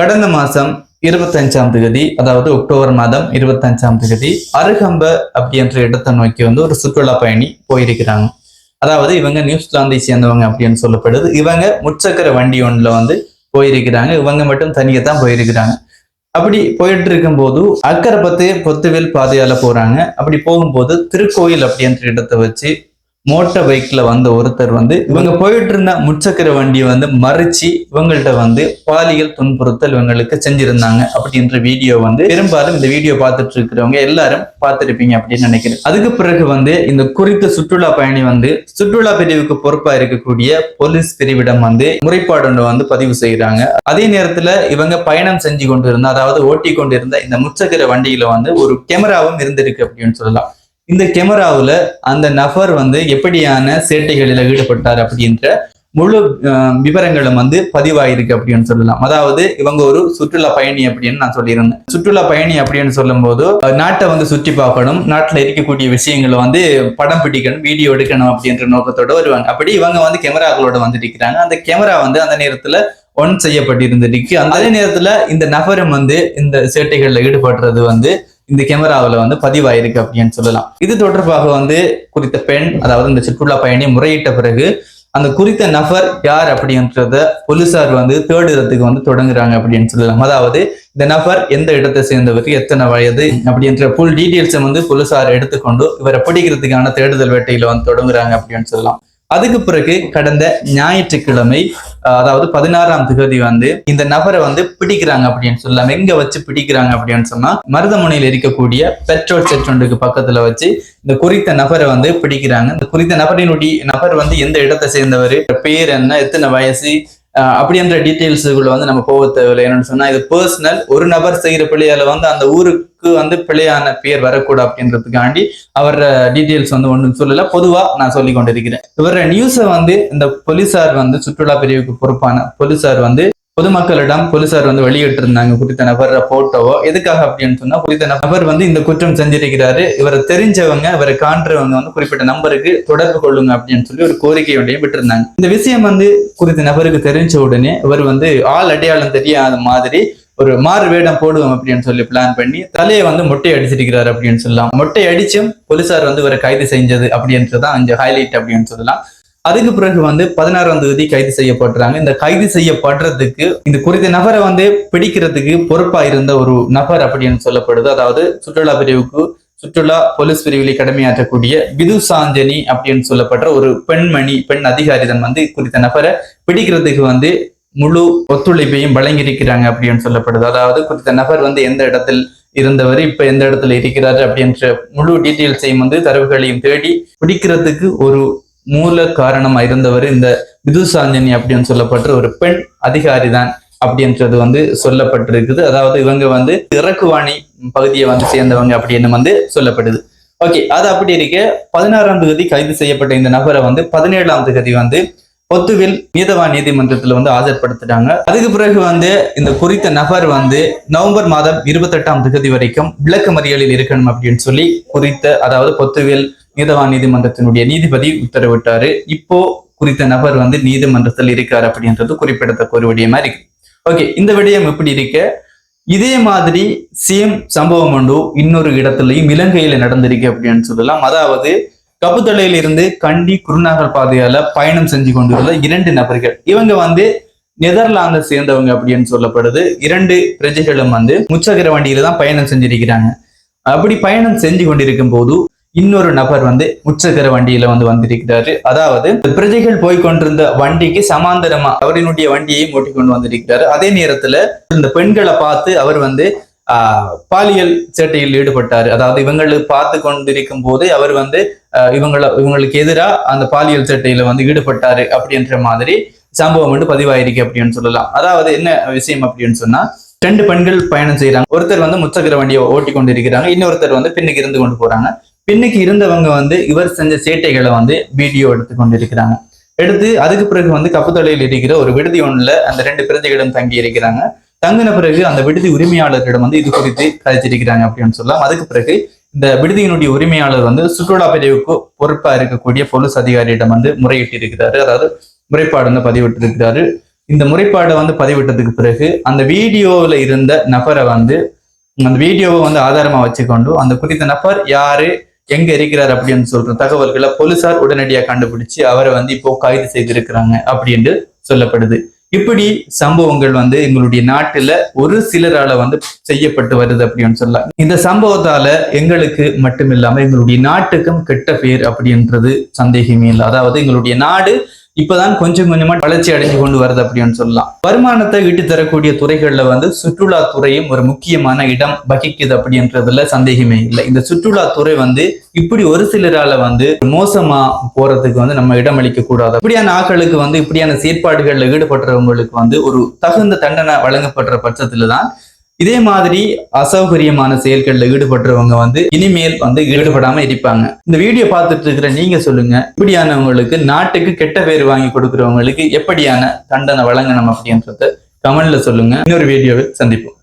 கடந்த மாசம் 25ஆம் தேதி, அதாவது அக்டோபர் மாதம் 25ஆம் தேதி அருகம்ப அப்படின்ற இடத்தை நோக்கி ஒரு சுற்றுலா பயணி போயிருக்கிறாங்க. அதாவது இவங்க நியூசிலாந்தை சேர்ந்தவங்க அப்படின்னு சொல்லப்படுது. இவங்க முச்சக்கர வண்டி ஒன்றுல போயிருக்கிறாங்க. இவங்க மட்டும் தனியா தான் போயிருக்கிறாங்க. அப்படி போயிட்டு இருக்கும் போது அக்கரை பொத்துவேல் பாதையால போறாங்க. அப்படி போகும்போது திருக்கோயில் அப்படின்ற இடத்தை வச்சு மோட்டார் பைக்ல வந்த ஒருத்தர் இவங்க போயிட்டு இருந்த முச்சக்கர வண்டியை மறிச்சு இவங்கள்ட்ட பாலியல் துன்புறுத்தல் இவங்களுக்கு செஞ்சிருந்தாங்க அப்படின்ற வீடியோ பெரும்பாலும் இந்த வீடியோ பார்த்துட்டு இருக்கிறவங்க எல்லாரும் பார்த்திருப்பீங்க அப்படின்னு நினைக்கிறேன். அதுக்கு பிறகு இந்த குறித்த சுற்றுலா பயணி சுற்றுலா பிரிவுக்கு பொறுப்பா இருக்கக்கூடிய போலீஸ் பிரிவிடம் முறைப்பாடு பதிவு செய்யறாங்க. அதே நேரத்துல இவங்க பயணம் செஞ்சு கொண்டிருந்த, அதாவது ஓட்டி கொண்டிருந்த இந்த முச்சக்கர வண்டியில ஒரு கேமராவும் இருந்திருக்கு அப்படின்னு சொல்லலாம். இந்த கேமராவுல அந்த நபர் எப்படியான சேட்டைகளில் ஈடுபட்டார் அப்படின்ற முழு விவரங்களும் பதிவாயிருக்கு அப்படின்னு சொல்லலாம். அதாவது இவங்க ஒரு சுற்றுலா பயணி அப்படின்னு நான் சொல்லியிருந்தேன். சுற்றுலா பயணி அப்படின்னு சொல்லும் போது நாட்டை சுற்றி பார்க்கணும், நாட்டுல இருக்கக்கூடிய விஷயங்களை படம் பிடிக்கணும், வீடியோ எடுக்கணும் அப்படின்ற நோக்கத்தோட வருவாங்க. அப்படி இவங்க கேமராக்களோட இருக்கிறாங்க. அந்த கேமரா அந்த நேரத்துல ஒன் செய்யப்பட்டிருந்திருக்கு. அதே நேரத்துல இந்த நபரும் இந்த சேட்டைகள்ல ஈடுபடுறது இந்த கேமராவில் பதிவாயிருக்கு அப்படின்னு சொல்லலாம். இது தொடர்பாக குறித்த பெண், அதாவது இந்த சுற்றுலா பயணி முறையிட்ட பிறகு அந்த குறித்த நபர் யார் அப்படின்றத போலீசார் தேடுறதுக்கு தொடங்குறாங்க அப்படின்னு சொல்லலாம். அதாவது இந்த நபர் எந்த இடத்தை சேர்ந்தவர், எத்தனை வயது அப்படின்ற ஃபுல் டீட்டெயில்ஸை போலீசார் எடுத்துக்கொண்டு இவரை பிடிக்கிறதுக்கான தேடுதல் வேட்டையில தொடங்குறாங்க அப்படின்னு சொல்லலாம். அதுக்கு பிறகு கடந்த ஞாயிற்றுக்கிழமை, அதாவது 16ஆம் தேதி இந்த நபரை பிடிக்கிறாங்க அப்படின்னு சொல்லலாம். எங்க வச்சு பிடிக்கிறாங்க அப்படின்னு சொன்னா மருதமுனையில் இருக்கக்கூடிய பெட்ரோல் செட் ஒன்றுக்கு பக்கத்துல வச்சு இந்த குறித்த நபரை பிடிக்கிறாங்க. இந்த குறித்த நபர் எந்த இடத்தை சேர்ந்தவர், பேர் என்ன, எத்தனை வயசு அப்படின்ற டீட்டெயில்ஸுக்குள்ள நம்ம போக தேவையில்லை. என்னன்னு சொன்னா இது பர்சனல். ஒரு நபர் செய்யற பிள்ளையால அந்த ஊருக்கு பிள்ளையான பேர் வரக்கூடாது அப்படின்றதுக்காண்டி அவர் டீட்டெயில்ஸ் ஒன்றும் சொல்லல. பொதுவா நான் சொல்லி கொண்டிருக்கிறேன். இவர நியூஸை இந்த போலீசார் சுற்றுலா பிரிவுக்கு பொறுப்பான போலீசார் பொதுமக்களிடம் போலீசார் வெளியிட்டு இருந்தாங்க குறித்த நபர் போட்டோவோ. எதுக்காக அப்படின்னு சொன்னா குறித்த நபர் இந்த குற்றம் செஞ்சிருக்கிறாரு, இவரை தெரிஞ்சவங்க, இவரை காண்றவங்க குறிப்பிட்ட நம்பருக்கு தொடர்பு கொள்ளுங்க அப்படின்னு சொல்லி ஒரு கோரிக்கையோடையும் விட்டுருந்தாங்க. இந்த விஷயம் குறித்த நபருக்கு தெரிஞ்ச உடனே இவர் ஆள் அடையாளம் தெரியாத மாதிரி ஒரு மாறு வேடம் போடுவோம் அப்படின்னு சொல்லி பிளான் பண்ணி தலையை மொட்டை அடிச்சிருக்கிறாரு அப்படின்னு சொல்லலாம். மொட்டை அடிச்சும் போலீசார் இவரை கைது செஞ்சது அப்படின்றதான் அஞ்சு ஹைலைட் அப்படின்னு சொல்லலாம். அதுக்கு பிறகு 16ஆம் தேதி கைது செய்யப்படுறாங்க. இந்த கைது செய்யப்படுறதுக்கு இந்த குறித்த நபரை பிடிக்கிறதுக்கு பொறுப்பா இருந்த ஒரு நபர் அப்படின்னு சொல்லப்படுது. அதாவது சுற்றுலா போலீஸ் பிரிவில் கடமையாற்றக்கூடிய விதுசாஞ்சனி அப்படின்னு சொல்லப்படுற ஒரு பெண் அதிகாரிதான் குறித்த நபரை பிடிக்கிறதுக்கு முழு ஒத்துழைப்பையும் வழங்கியிருக்கிறாங்க அப்படின்னு சொல்லப்படுது. அதாவது குறித்த நபர் எந்த இடத்தில் இருந்தவர், இப்ப எந்த இடத்துல இருக்கிறாரு அப்படின்ற முழு டீட்டெயில்ஸையும் தரவுகளையும் தேடி பிடிக்கிறதுக்கு ஒரு மூல காரணமா இருந்தவர் இந்த விதுசாஞ்சனி அப்படின்னு சொல்லப்படுற ஒரு பெண் அதிகாரி தான் அப்படின்றது சொல்லப்பட்டிருக்குது. அதாவது இவங்க இறக்குவாணி பகுதியை சேர்ந்தவங்க அப்படின்னு சொல்லப்படுது. ஓகே, அது அப்படி இருக்க 16ஆம் தேதி கைது செய்யப்பட்ட இந்த நபரை 17ஆம் தேதி பொத்துவில் நீதவான் நீதிமன்றத்துல ஆஜர்படுத்திட்டாங்க. அதுக்கு பிறகு இந்த குறித்த நபர் நவம்பர் மாதம் 28ஆம் தேதி வரைக்கும் விளக்க மறியலில் இருக்கணும் அப்படின்னு சொல்லி அதாவது பொத்துவில் நீதவான் நீதிமன்றத்தினுடைய நீதிபதி உத்தரவிட்டாரு. இப்போ குறித்த நபர் நீதிமன்றத்தில் இருக்காரு அப்படின்றது குறிப்பிடத்தக்க ஒரு விடயமா இருக்கு. ஓகே, இந்த விடயம் எப்படி இருக்க, இதே மாதிரி சேம் சம்பவம் இன்னொரு இடத்துலயும் இலங்கையில நடந்திருக்கு அப்படின்னு சொல்லலாம். அதாவது கப்புத்தலையில இருந்து கண்டி குருநாகல் பாதையால பயணம் செஞ்சு கொண்டிருந்த 2 நபர்கள். இவங்க நெதர்லாந்தை சேர்ந்தவங்க அப்படின்னு சொல்லப்படுது. 2 பிரஜைகளும் முச்சக்கர வண்டியில தான் பயணம் செஞ்சிருக்கிறாங்க. அப்படி பயணம் செஞ்சு கொண்டிருக்கும் போது இன்னொரு நபர் முச்சக்கர வண்டியில வந்திருக்கிறாரு. அதாவது பிரஜைகள் போய்கொண்டிருந்த வண்டிக்கு சமாந்தரமா அவரினுடைய வண்டியை ஓட்டிக்கொண்டு வந்திருக்கிறாரு. அதே நேரத்துல இந்த பெண்களை பார்த்து அவர் பாலியல் சேட்டையில் ஈடுபட்டாரு. அதாவது இவங்களை பார்த்து கொண்டிருக்கும் போது அவர் இவங்களுக்கு எதிராக அந்த பாலியல் சேட்டையில ஈடுபட்டாரு அப்படின்ற மாதிரி சம்பவம் பதிவாயிருக்கு அப்படின்னு சொல்லலாம். அதாவது என்ன விஷயம் அப்படின்னு சொன்னா 2 பெண்கள் பயணம் செய்யறாங்க. ஒருத்தர் முச்சக்கர வண்டியை ஓட்டி கொண்டு இருக்கிறாங்க, இன்னொருத்தர் பின்னுக்கு இருந்து கொண்டு போறாங்க. பின்னுக்கு இருந்தவங்க இவர் செஞ்ச சேட்டைகளை வீடியோ எடுத்து கொண்டு இருக்கிறாங்க. எடுத்து அதுக்கு பிறகு கப்புத்தலையில் இருக்கிற ஒரு விடுதி ஒண்ணுல அந்த 2 பிரஜைகளும் தங்கி இருக்கிறாங்க. தங்கின பிறகு அந்த விடுதி உரிமையாளரிடம் இது குறித்து கதைச்சிருக்கிறாங்க அப்படின்னு சொல்லலாம். அதுக்கு பிறகு இந்த விடுதியினுடைய உரிமையாளர் சுற்றுலா பிரிவுக்கு பொறுப்பா இருக்கக்கூடிய போலீஸ் அதிகாரியிடம் முறையிட்டு இருக்கிறாரு. அதாவது முறைப்பாடு பதிவிட்டு இருக்கிறாரு. இந்த முறைப்பாடை வந்து பதிவிட்டதுக்கு பிறகு அந்த வீடியோவில் இருந்த நபரை வந்து அந்த வீடியோவை வந்து ஆதாரமா வச்சுக்கொண்டு அந்த குறித்த நபர் யாரு எங்க இருக்கிறார் அப்படின்னு சொல்ற தகவல்களை போலீசார் உடனடியாக கண்டுபிடிச்சு அவரை வந்து இப்போ கைது செய்திருக்கிறாங்க அப்படின்னு சொல்லப்படுது. இப்படி சம்பவங்கள் வந்து எங்களுடைய நாட்டுல ஒரு சிலரால வந்து செய்யப்பட்டு வருது அப்படின்னு சொல்லலாம். இந்த சம்பவத்தால எங்களுக்கு மட்டுமில்லாம எங்களுடைய நாட்டுக்கும் கெட்ட பேர் அப்படின்றது சந்தேகமே இல்லை. அதாவது எங்களுடைய நாடு இப்பதான் கொஞ்சம் கொஞ்சமா வளர்ச்சி அடைஞ்சு கொண்டு வருது அப்படின்னு சொல்லலாம். வருமானத்தை ஈட்டு தரக்கூடிய துறைகள்ல வந்து சுற்றுலாத்துறையும் ஒரு முக்கியமான இடம் வகிக்குது அப்படின்றதுல சந்தேகமே இல்லை. இந்த சுற்றுலாத்துறை வந்து இப்படி ஒரு சிலரால வந்து மோசமா போறதுக்கு வந்து நம்ம இடம் அளிக்க கூடாது. இப்படியான ஆட்களுக்கு வந்து இப்படியான செயற்பாடுகள்ல ஈடுபடுறவங்களுக்கு வந்து ஒரு தகுந்த தண்டனை வழங்கப்படுற பட்சத்துல தான் இதே மாதிரி அசௌகரியமான செயல்களில் ஈடுபடுறவங்க வந்து இனிமேல் வந்து ஈடுபடாம இருப்பாங்க. இந்த வீடியோ பார்த்துட்டு இருக்கிற நீங்க சொல்லுங்க, இப்படியானவங்களுக்கு நாட்டுக்கு கெட்ட பேர் வாங்கி கொடுக்குறவங்களுக்கு எப்படியான தண்டனை வழங்கணும் அப்படின்றத கமெண்ட்ல சொல்லுங்க. இன்னொரு வீடியோவில் சந்திப்போம்.